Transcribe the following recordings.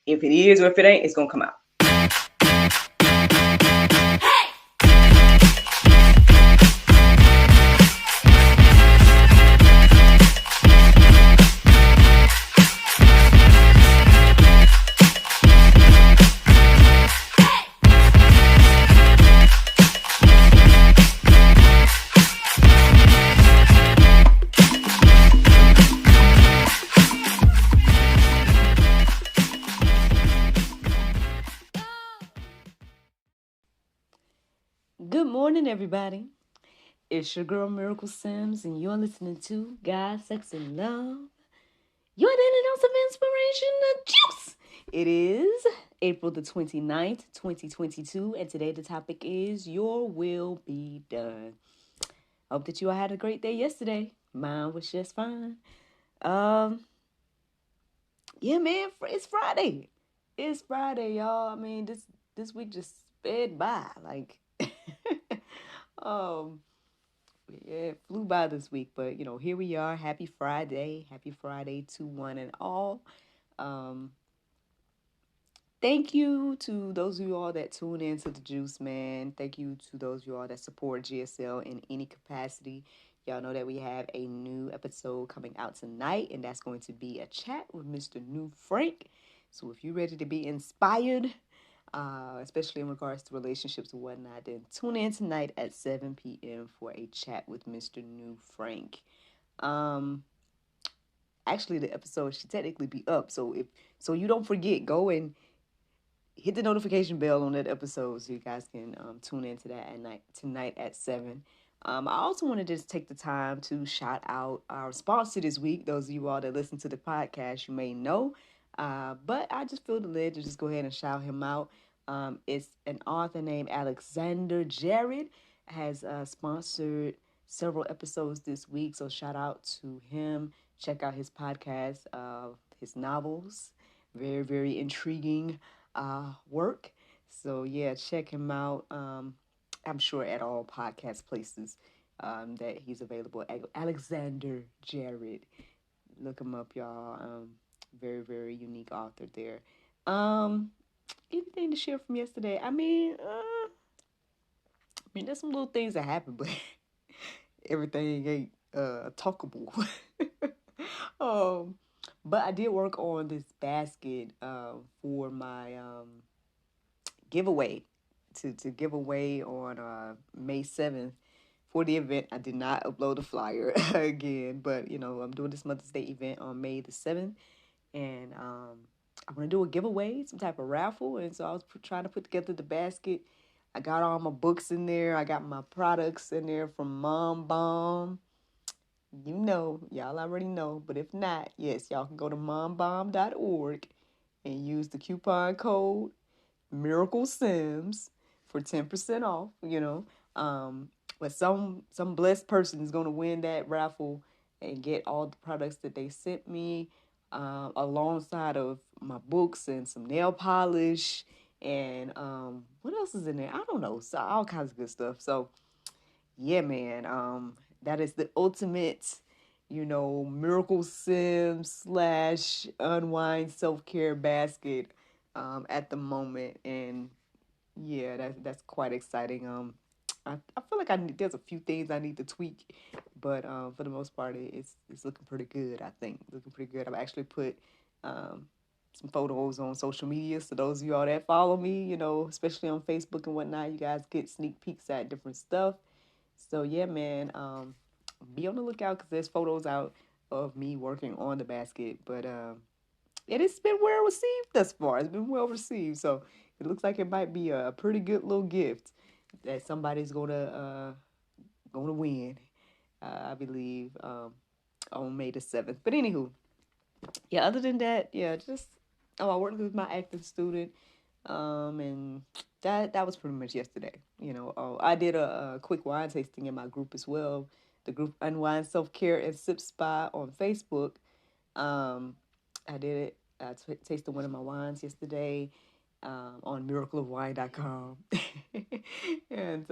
If it is or if it ain't, it's going to come out. Good morning, everybody. It's your girl Miracle Sims, and you're listening to God, Sex, and Love. Your daily dose of inspiration, the juice. It is April the 29th, 2022, and today the topic is Your Will Be Done. Hope that you all had a great day yesterday. Mine was just fine. Yeah, man, it's Friday. It's Friday, y'all. I mean, this week just sped by. Like, um, yeah, it flew by this week, but here we are. Happy Friday. Happy Friday to one and all. Um, Thank you to those of you all that tune in to the Juice, man. Thank you to those of you all that support GSL in any capacity. Y'all know that we have a new episode coming out tonight, and that's going to be a chat with Mr. New Frank. So if you're ready to be inspired, especially in regards to relationships and whatnot, then tune in tonight at 7 p.m. for a chat with Mr. New Frank. Actually, the episode should technically be up, so you don't forget, go and hit the notification bell on that episode so you guys can tune into that at night tonight at 7. I also want to just take the time to shout out our sponsor this week. Those of you all that listen to the podcast, you may know, but I just feel the led to just go ahead and shout him out. It's an author named Alexander Jared, has sponsored several episodes this week, so shout out to him. Check out his podcast, his novels, very, very intriguing work. So yeah, check him out. I'm sure at all podcast places that he's available. Alexander Jared, look him up, y'all. Very, very unique author there. Anything to share from yesterday? I mean, there's some little things that happened, but everything ain't talkable. um, but I did work on this basket for my giveaway to give away on May 7th for the event. I did not upload the flyer again, but I'm doing this Mother's Day event on May the 7th, and I want to do a giveaway, some type of raffle, and so I was trying to put together the basket. I got all my books in there. I got my products in there from Mom Bomb. Y'all already know, but if not, yes, y'all can go to mombomb.org and use the coupon code Miracle Sims for 10% off, but some blessed person is going to win that raffle and get all the products that they sent me, alongside of my books and some nail polish and what else is in there? I don't know. So all kinds of good stuff. So yeah, man, that is the ultimate, Miracle Sims slash unwind self-care basket at the moment. And yeah, that's quite exciting. I feel like there's a few things I need to tweak, but for the most part, it's looking pretty good. I think looking pretty good. I've actually put some photos on social media, so those of y'all that follow me, especially on Facebook and whatnot, you guys get sneak peeks at different stuff. So yeah, man, be on the lookout because there's photos out of me working on the basket, but it has been well received thus far. It's been well received, so it looks like it might be a pretty good little gift that somebody's gonna win. I believe on May the 7th. But anywho, yeah. Other than that, yeah, just I worked with my acting student, and that was pretty much yesterday. I did a quick wine tasting in my group as well. The group Unwind Self Care and Sip Spa on Facebook. I did it. I tasted one of my wines yesterday on miracleofwine.com. And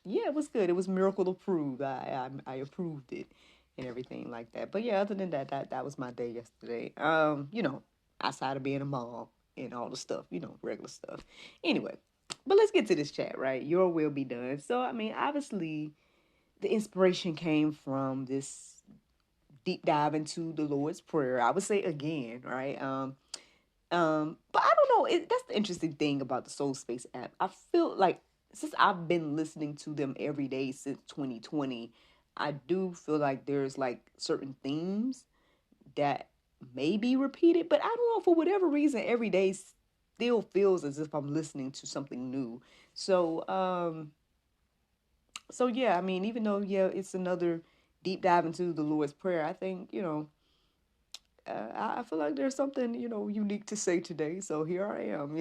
yeah, it was good. It was Miracle approved. I approved it and everything like that. But yeah, other than that was my day yesterday. outside of being a mom and all the stuff, regular stuff. Anyway, but let's get to this chat, right? Your will be done. So, I mean, obviously, the inspiration came from this deep dive into the Lord's Prayer. I would say again, right? But I don't know. That's the interesting thing about the Soul Space app. I feel like since I've been listening to them every day since 2020, I do feel like there's like certain themes that may be repeated, but I don't know, for whatever reason, every day still feels as if I'm listening to something new. So, so yeah, I mean, even though it's another deep dive into the Lord's Prayer, I think I feel like there's something unique to say today. So here I am.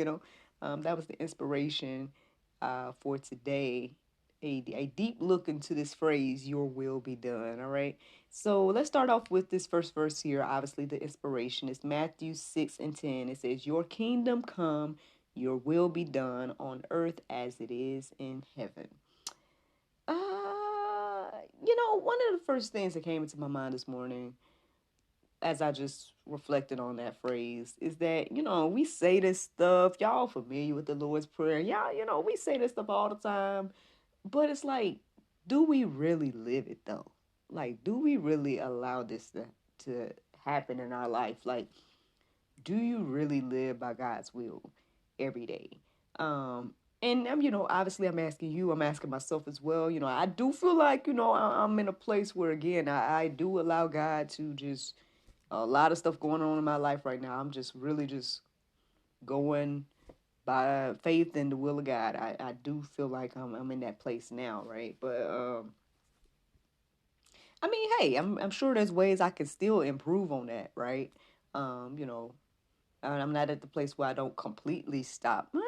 That was the inspiration for today. A deep look into this phrase, "Your will be done." All right. So let's start off with this first verse here. Obviously, the inspiration is Matthew 6:10. It says, "Your kingdom come, your will be done on earth as it is in heaven." One of the first things that came into my mind this morning as I just reflected on that phrase is that, we say this stuff. Y'all familiar with the Lord's Prayer. Y'all, we say this stuff all the time. But it's like, do we really live it though? Like, do we really allow this to happen in our life? Like, do you really live by God's will every day? And obviously I'm asking you, I'm asking myself as well. I do feel like, I'm in a place where, again, I do allow God to just, a lot of stuff going on in my life right now. I'm just really just going by faith and the will of God. I do feel like I'm in that place now, right? But I mean, hey, I'm sure there's ways I can still improve on that, right? You know, I'm not at the place where I don't completely stop. Well,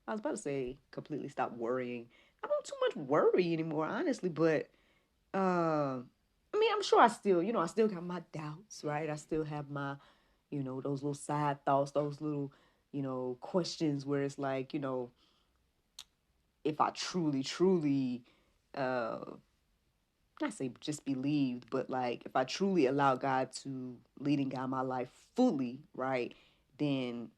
I was about to say completely stop worrying. I don't too much worry anymore, honestly. But I mean, I'm sure I still got my doubts, right? I still have my, those little side thoughts, those little, questions where it's like, if I truly, truly, uh, not say just believed, but like if I truly allow God to lead and guide my life fully, right, then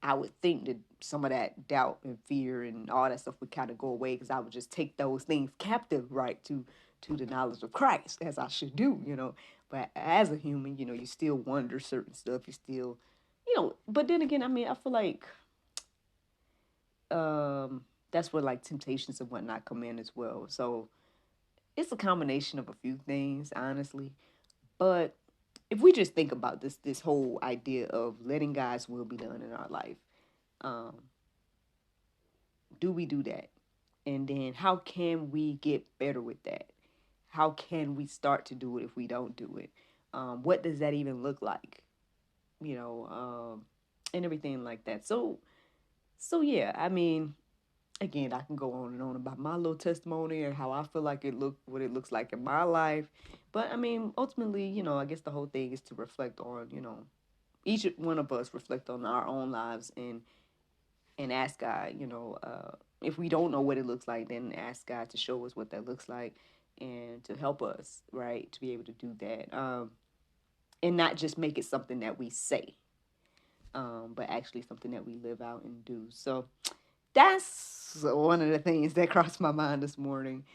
I would think that some of that doubt and fear and all that stuff would kind of go away because I would just take those things captive, right, to the knowledge of Christ, as I should do. But as a human, you still wonder certain stuff. You still, but then again, I mean, I feel like that's where like temptations and whatnot come in as well. So it's a combination of a few things, honestly. But if we just think about this whole idea of letting God's will be done in our life, um, do we do that? And then how can we get better with that? How can we start to do it if we don't do it? What does that even look like? And everything like that. So yeah, I mean, again, I can go on and on about my little testimony and how I feel like what it looks like in my life. But I mean, ultimately, I guess the whole thing is to reflect on, each one of us reflect on our own lives and ask God, if we don't know what it looks like, then ask God to show us what that looks like and to help us, right, to be able to do that. And not just make it something that we say, but actually something that we live out and do. So that's one of the things that crossed my mind this morning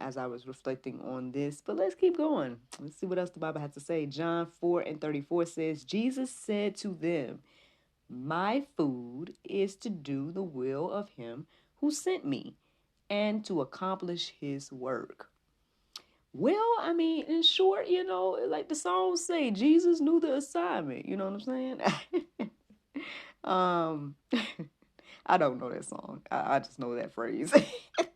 as I was reflecting on this. But let's keep going. Let's see what else the Bible has to say. John 4:34 says, Jesus said to them, "My food is to do the will of him who sent me and to accomplish his work." Well, I mean, in short, like the songs say, Jesus knew the assignment. You know what I'm saying? um, I don't know that song. I just know that phrase.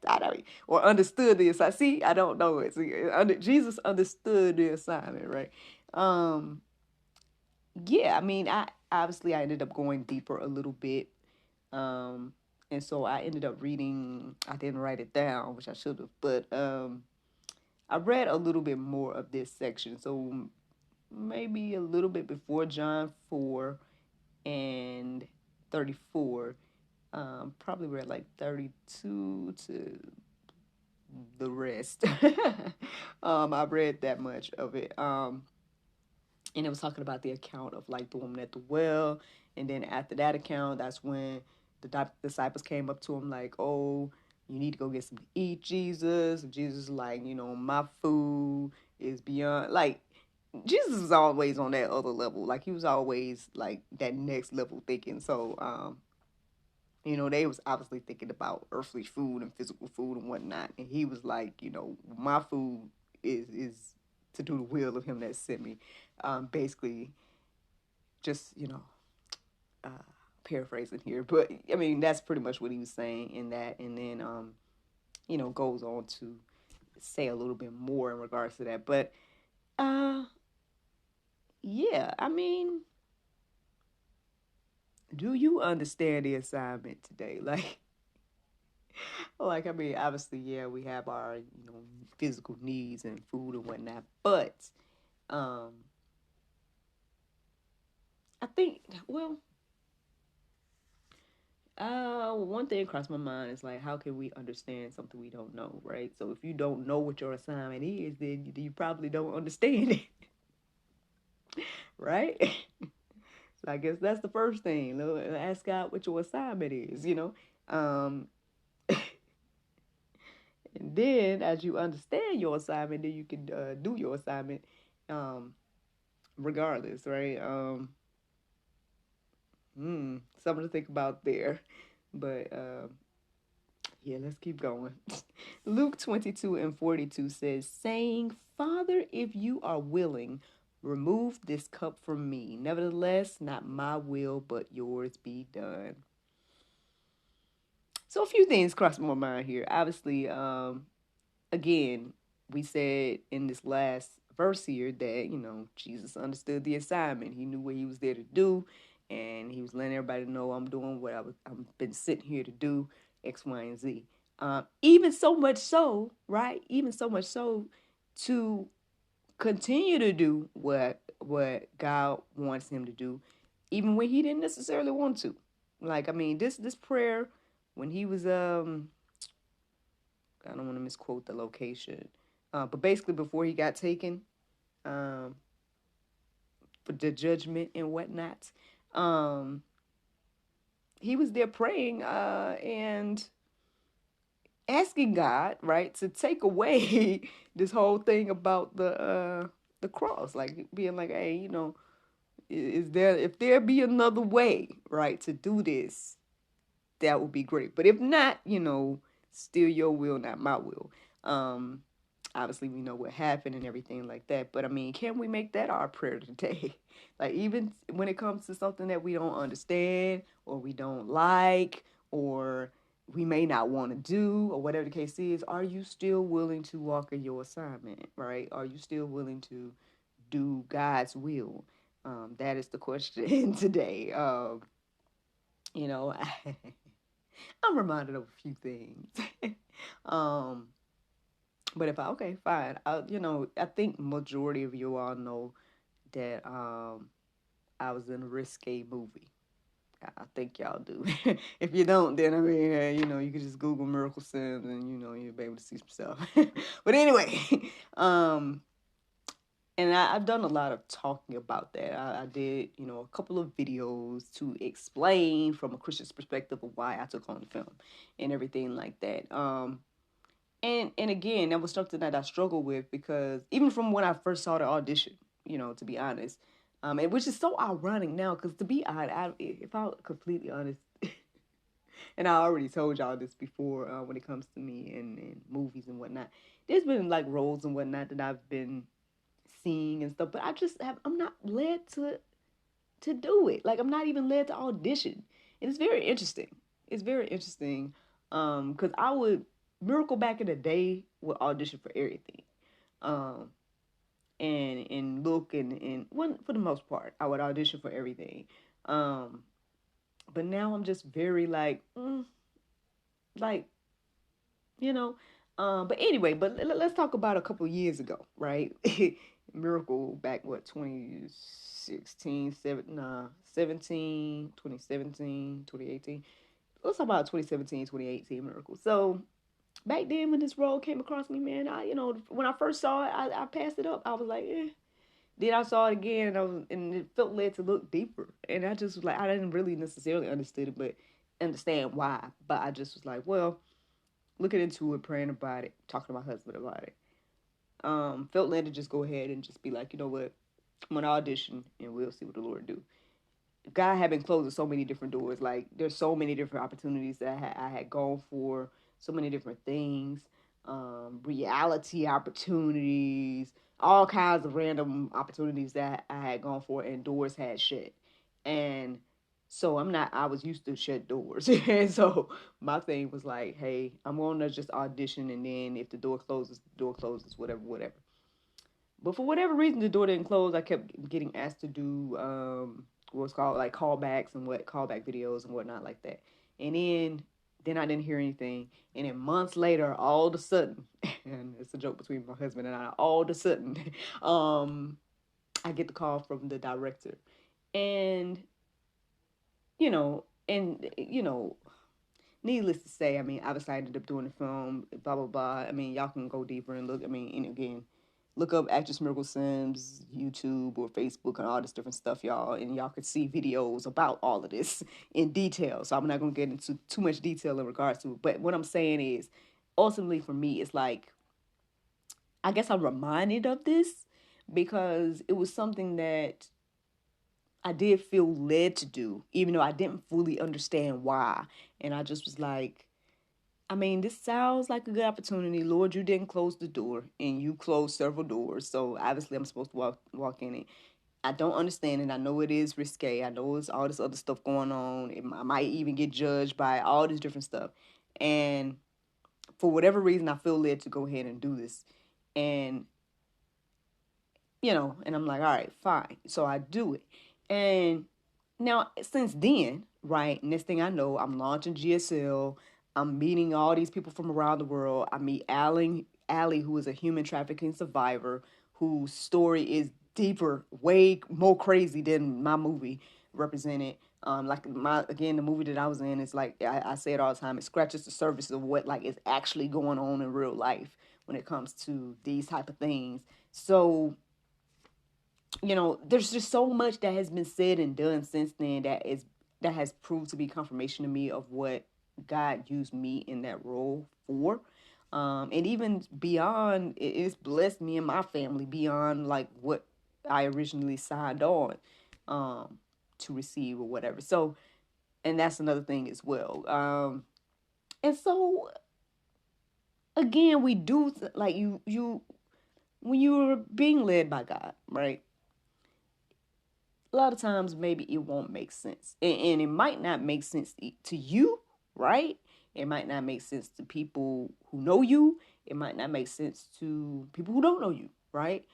I don't, or understood the assignment. See, I don't know it. See, Jesus understood the assignment, right? Yeah, I mean, I ended up going deeper a little bit, and so I ended up reading. I didn't write it down, which I should have, but I read a little bit more of this section. So maybe a little bit before John 4:34. Probably read like 32 to the rest. I read that much of it. And it was talking about the account of like the woman at the well. And then after that account, that's when the disciples came up to him like, oh, you need to go get some to eat, Jesus. And Jesus is like, my food is beyond, like, Jesus was always on that other level. Like, he was always like that next level thinking. So, they was obviously thinking about earthly food and physical food and whatnot. And he was like, my food is to do the will of him that sent me. Basically, just uh, paraphrasing here, but I mean that's pretty much what he was saying in that. And then goes on to say a little bit more in regards to that. But yeah, I mean, do you understand the assignment today? Like I mean, obviously, yeah, we have our physical needs and food and whatnot, but I think, well, one thing crossed my mind is like, how can we understand something we don't know, right? So if you don't know what your assignment is, then you probably don't understand it, right? So I guess that's the first thing. Ask God what your assignment is. Um, and then as you understand your assignment, then you can do your assignment, regardless, right? Something to think about there, but yeah, let's keep going. Luke 22:42 says, saying, Father, if you are willing, remove this cup from me. Nevertheless, not my will, but yours be done. So a few things crossed my mind here. Obviously, again, we said in this last verse here that, Jesus understood the assignment. He knew what he was there to do, and he was letting everybody know I'm doing what I've been sitting here to do, X, Y, and Z. Even so much so, right? Even so much so to continue to do what God wants him to do, even when he didn't necessarily want to. Like, I mean, this prayer when he was I don't want to misquote the location, but basically before he got taken for the judgment and whatnot, he was there praying and asking God, right, to take away this whole thing about the cross, like being like, hey, if there be another way, right, to do this, that would be great. But if not, still your will, not my will. Obviously we know what happened and everything like that. But I mean, can we make that our prayer today? Like, even when it comes to something that we don't understand or we don't like or we may not want to do or whatever the case is, are you still willing to walk in your assignment, right? Are you still willing to do God's will? That is the question today. You know, I'm reminded of a few things. um, but okay, fine. I think majority of you all know that I was in a risque movie. I think y'all do. If you don't, then I mean, you can just Google Miracle Sims and you'll be able to see some stuff. But anyway, and I've done a lot of talking about that. I did, a couple of videos to explain from a Christian's perspective of why I took on the film and everything like that. And again, that was something that I struggled with because even from when I first saw the audition, to be honest, and which is so ironic now because to be honest, if I'm completely honest, and I already told y'all this before when it comes to me and movies and whatnot, there's been like roles and whatnot that I've been seeing and stuff, but I'm not led to do it. Like, I'm not even led to audition. And it's very interesting. It's very interesting. Because Miracle back in the day would audition for everything. And look and one for the most part, I would audition for everything. But now I'm just very like, you know. But anyway, let's talk about a couple years ago, right? Miracle back, what, 2016, 2017, 2018. Let's talk about 2017, 2018 Miracle. So back then when this role came across me, man, when I first saw it, I passed it up. I was like, Then I saw it again, and it felt led to look deeper. And I just was like, I didn't really necessarily understood it, but understand why. But I just was like, well, looking into it, praying about it, talking to my husband about it. Felt led to just go ahead and just be like, you know what, I'm gonna audition and we'll see what the Lord do. God had been closing so many different doors. Like there's so many different opportunities that I had gone for, so many different things, reality opportunities, all kinds of random opportunities that I had gone for, and doors had shut. And so I'm not. I was used to shut doors, and so my thing was like, hey, I'm gonna just audition, and then if the door closes, the door closes, whatever, whatever. But for whatever reason, the door didn't close. I kept getting asked to do what's called like callbacks and what callback videos and whatnot like that. And then I didn't hear anything. And then months later, all of a sudden, and it's a joke between my husband and I, all of a sudden, I get the call from the director, and and needless to say, I mean, obviously I ended up doing the film, blah blah blah. I mean, y'all can go deeper and look. I mean, and again, look up actress Miracle Sims, YouTube or Facebook and all this different stuff, y'all, and y'all could see videos about all of this in detail. So I'm not gonna get into too much detail in regards to it. But what I'm saying is, ultimately for me, it's like I guess I'm reminded of this because it was something that I did feel led to do, even though I didn't fully understand why. And I just was like, I mean, this sounds like a good opportunity. Lord, you didn't close the door, and you closed several doors. So obviously, I'm supposed to walk in it. I don't understand it. I know it is risque. I know it's all this other stuff going on. I might even get judged by all this different stuff. And for whatever reason, I feel led to go ahead and do this. And and I'm like, all right, fine. So I do it. And now, since then, right, next thing I know, I'm launching GSL. I'm meeting all these people from around the world. I meet Allie, who is a human trafficking survivor, whose story is deeper, way more crazy than my movie represented. Like the movie that I was in is like I say it all the time. It scratches the surface of what like is actually going on in real life when it comes to these type of things. So there's just so much that has been said and done since then that has proved to be confirmation to me of what God used me in that role for. And even beyond, it's blessed me and my family beyond like what I originally signed on to receive or whatever. So, and that's another thing as well. And so again, we do like you when you're being led by God, right? A lot of times maybe it won't make sense. And it might not make sense to you, right? It might not make sense to people who know you. It might not make sense to people who don't know you, right?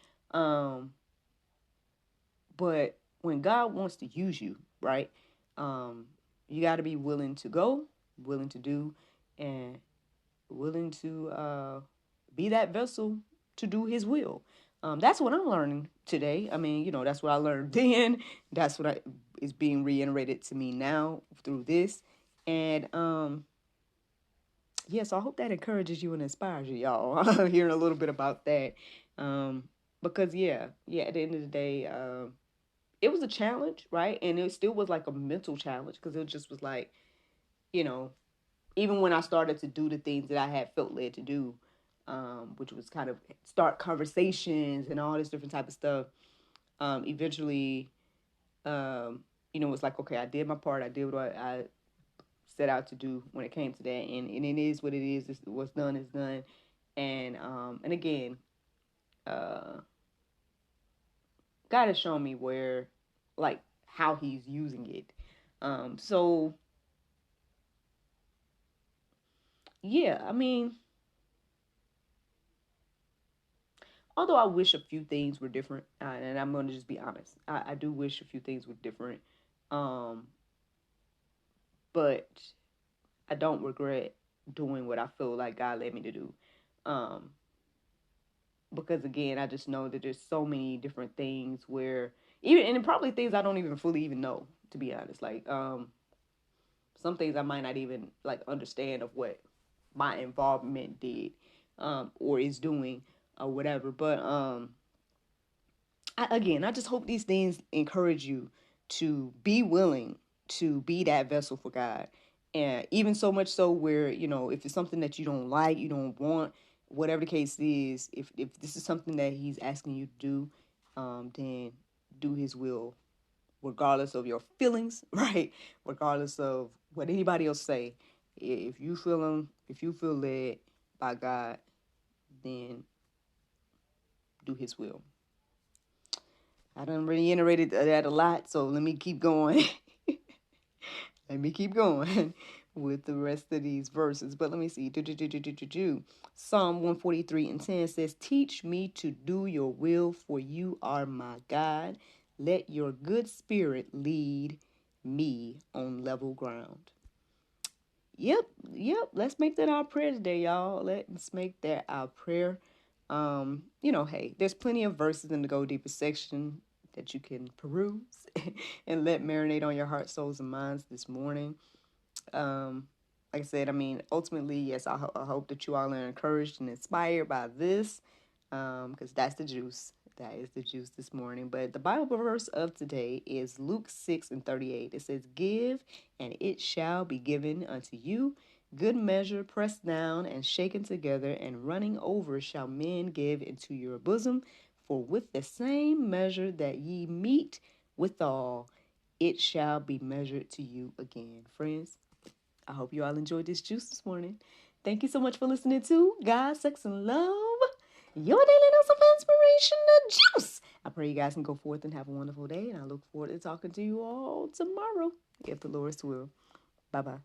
But when God wants to use you, right? You got to be willing to go, willing to do, and willing to be that vessel to do his will. That's what I'm learning today. I mean, that's what I learned then. That's what is being reiterated to me now through this. And yeah, so I hope that encourages you and inspires you, y'all. Hearing a little bit about that. Because at the end of the day, it was a challenge, right? And it still was like a mental challenge because it just was like, you know, even when I started to do the things that I had felt led to do, which was kind of start conversations and all this different type of stuff, eventually, it's like, okay, I did my part. I did what I set out to do when it came to that. And it is what it is. What's done is done. And again, God has shown me like, how he's using it. So, yeah, I mean, although I wish a few things were different, and I'm going to just be honest, I do wish a few things were different, but I don't regret doing what I feel like God led me to do. Because again, I just know that there's so many different things where and probably things I don't even fully even know, to be honest. Like some things I might not even like understand of what my involvement did or is doing or whatever. But I just hope these things encourage you to be willing to be that vessel for God. And even so much so where, if it's something that you don't like, you don't want, whatever the case is, if this is something that he's asking you to do, then do his will, regardless of your feelings, right? Regardless of what anybody else say. If you feel led by God, then do his will. I done reiterated that a lot, so let me keep going. Let me keep going with the rest of these verses. But let me see. Psalm 143:10 says, "Teach me to do your will, for you are my God. Let your good spirit lead me on level ground." Yep. Let's make that our prayer today, y'all. Let's make that our prayer. Hey, there's plenty of verses in the Go Deeper section that you can peruse and let marinate on your heart, souls, and minds this morning. Like I said, ultimately, yes, I hope that you all are encouraged and inspired by this, because that's the juice. That is the juice this morning. But the Bible verse of today is Luke 6:38. It says, "Give, and it shall be given unto you. Good measure, pressed down and shaken together, and running over shall men give into your bosom. For with the same measure that ye meet withal, it shall be measured to you again." Friends, I hope you all enjoyed this juice this morning. Thank you so much for listening to God, Sex, and Love, your daily dose of inspiration and juice. I pray you guys can go forth and have a wonderful day, and I look forward to talking to you all tomorrow, if the Lord's will. Bye-bye.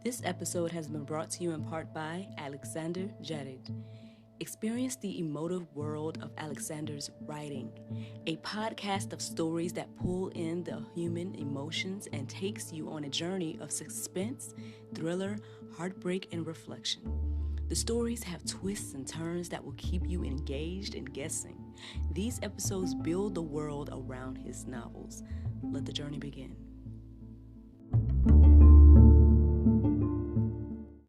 This episode has been brought to you in part by Alexander Jared. Experience the emotive world of Alexander's writing, a podcast of stories that pull in the human emotions and takes you on a journey of suspense, thriller, heartbreak, and reflection. The stories have twists and turns that will keep you engaged and guessing. These episodes build the world around his novels. Let the journey begin.